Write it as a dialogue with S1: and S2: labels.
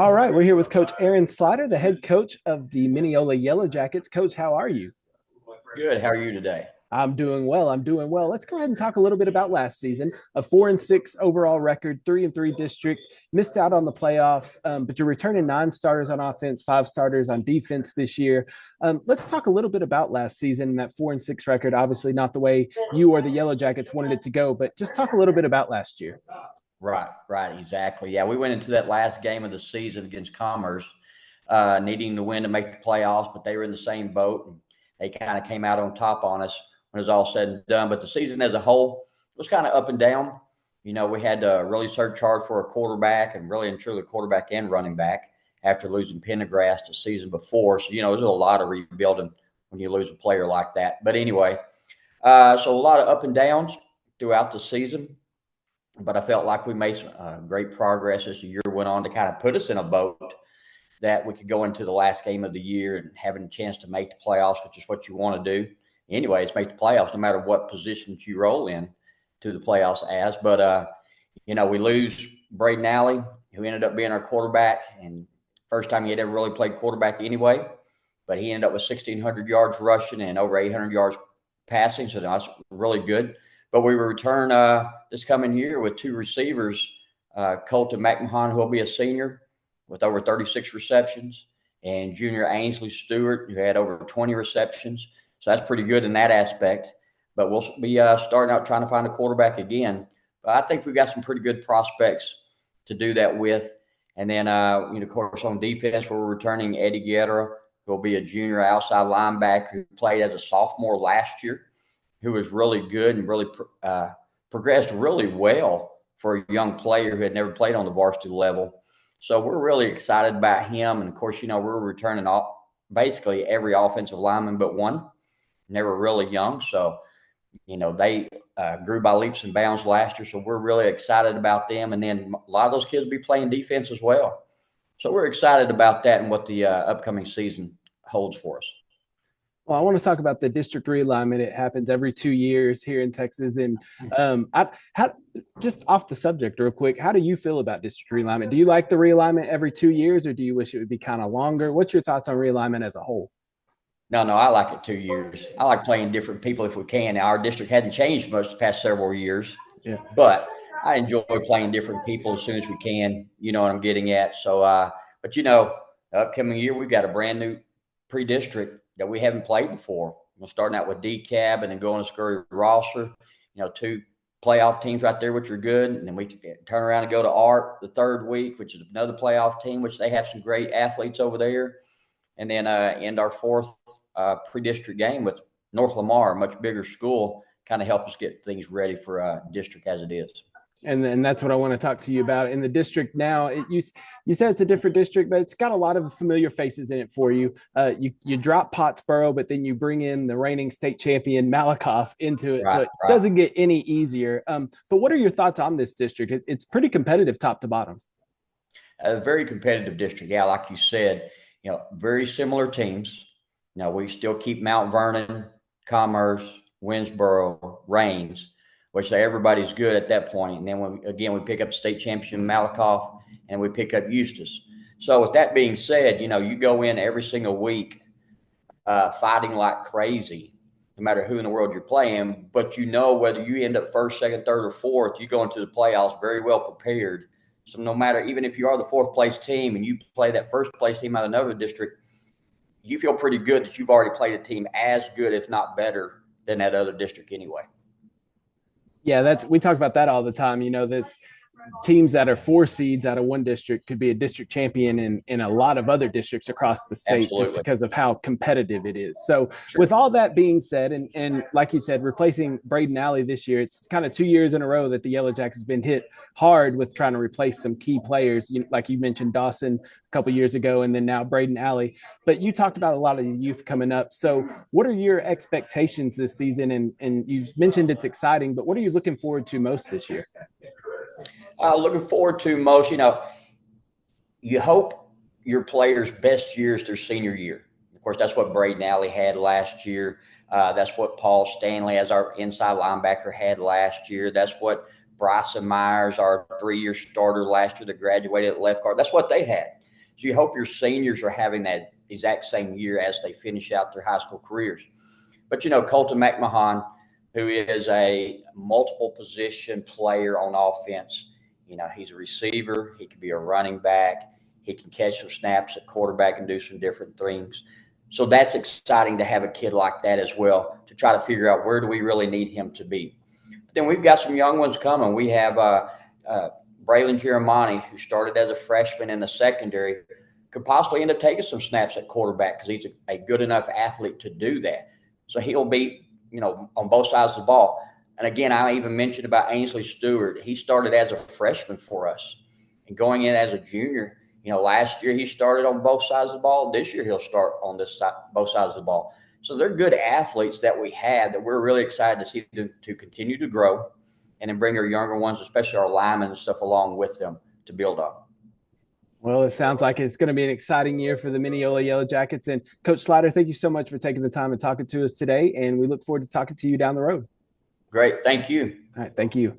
S1: All right, we're here with Coach Aaron Slider, the head coach of the Mineola Yellow Jackets. Coach, how are you?
S2: Good. How are you today?
S1: I'm doing well. I'm doing well. Let's go ahead and talk a little bit about last season. A 4-6 overall record, 3-3 district. Missed out on the playoffs, but you're returning 9 starters on offense, 5 starters on defense this year. Let's talk a little bit about last season and that 4-6 record. Obviously, not the way you or the Yellow Jackets wanted it to go, but just talk a little bit about last year.
S2: Right, exactly. Yeah, we went into that last game of the season against Commerce, needing to win to make the playoffs, but they were in the same boat, and they kind of came out on top on us when it was all said and done. But the season as a whole was kind of up and down. We had to really search hard for a quarterback, and really and truly quarterback and running back after losing Pendergrass the season before. So, there's a lot of rebuilding when you lose a player like that. But anyway, so a lot of up and downs throughout the season. But I felt like we made some great progress as the year went on to kind of put us in a boat that we could go into the last game of the year and having a chance to make the playoffs, which is what you want to do. Anyways, make the playoffs no matter what positions you roll in to the playoffs as. But, we lose Braden Alley, who ended up being our quarterback. And first time he had ever really played quarterback anyway. But he ended up with 1,600 yards rushing and over 800 yards passing. So that's really good. But we will return this coming year with 2 receivers, Colton McMahon, who will be a senior with over 36 receptions, and junior Ainsley Stewart, who had over 20 receptions. So that's pretty good in that aspect. But we'll be starting out trying to find a quarterback again. But I think we've got some pretty good prospects to do that with. And then, of course, on defense, we're returning Eddie Guerra, who will be a junior outside linebacker who played as a sophomore last year, who was really good and really progressed really well for a young player who had never played on the varsity level. So we're really excited about him. And, of course, we're returning basically every offensive lineman but one. And they were really young. So, they grew by leaps and bounds last year. So we're really excited about them. And then a lot of those kids will be playing defense as well. So we're excited about that and what the upcoming season holds for us.
S1: Well, I want to talk about the district realignment. It happens every 2 years here in Texas. And just off the subject, real quick, how do you feel about district realignment? Do you like the realignment every 2 years, or do you wish it would be kind of longer? What's your thoughts on realignment as a whole?
S2: No, I like it 2 years. I like playing different people if we can. Now, our district hadn't changed much the past several years,
S1: Yeah.
S2: but I enjoy playing different people as soon as we can. You know what I'm getting at. So, but the upcoming year, we've got a brand new pre-district that we haven't played before. We're starting out with DCAB and then going to Scurry roster. 2 playoff teams right there, which are good. And then we turn around and go to ART the third week, which is another playoff team, which they have some great athletes over there. And then end our fourth pre-district game with North Lamar, a much bigger school, kind of help us get things ready for district as it is.
S1: And that's what I want to talk to you about in the district now. You said it's a different district, but it's got a lot of familiar faces in it for you. You drop Pottsboro, but then you bring in the reigning state champion Malakoff into it, so it doesn't get any easier. But what are your thoughts on this district? It's pretty competitive top to bottom.
S2: A very competitive district, yeah, like you said. Very similar teams. We still keep Mount Vernon, Commerce, Winsboro, Rains, which everybody's good at that point. And then we pick up state champion Malakoff, and we pick up Eustis. So with that being said, you go in every single week fighting like crazy, no matter who in the world you're playing. But whether you end up first, second, third, or fourth, you go into the playoffs very well prepared. So no matter, even if you are the fourth place team and you play that first place team out of another district, you feel pretty good that you've already played a team as good, if not better, than that other district anyway.
S1: Yeah, we talk about that all the time. This teams that are 4 seeds out of one district could be a district champion in a lot of other districts across the state. Absolutely. Just because of how competitive it is. So sure. With all that being said, and like you said, replacing Braden Alley this year, it's kind of 2 years in a row that the Yellow Jackets has been hit hard with trying to replace some key players. Like you mentioned Dawson a couple years ago, and then now Braden Alley. But you talked about a lot of the youth coming up. So what are your expectations this season? And you mentioned it's exciting, but what are you looking forward to most this year?
S2: Looking forward to most, you hope your players' best year is their senior year. Of course, that's what Braden Alley had last year. That's what Paul Stanley, as our inside linebacker, had last year. That's what Bryson Myers, our 3-year starter last year that graduated at left guard, that's what they had. So you hope your seniors are having that exact same year as they finish out their high school careers. But, Colton McMahon, who is a multiple position player on offense, he's a receiver. He can be a running back. He can catch some snaps at quarterback and do some different things. So that's exciting to have a kid like that as well, to try to figure out where do we really need him to be. But then we've got some young ones coming. We have Braylon Giramani, who started as a freshman in the secondary, could possibly end up taking some snaps at quarterback because he's a good enough athlete to do that. So he'll be, on both sides of the ball. And again, I even mentioned about Ainsley Stewart. He started as a freshman for us and going in as a junior. Last year he started on both sides of the ball. This year he'll start on this side, both sides of the ball. So they're good athletes that we have that we're really excited to see them to continue to grow and then bring our younger ones, especially our linemen and stuff, along with them to build up.
S1: Well, it sounds like it's going to be an exciting year for the Mineola Yellow Jackets. And Coach Slider, thank you so much for taking the time and talking to us today. And we look forward to talking to you down the road.
S2: Great. Thank you.
S1: All right. Thank you.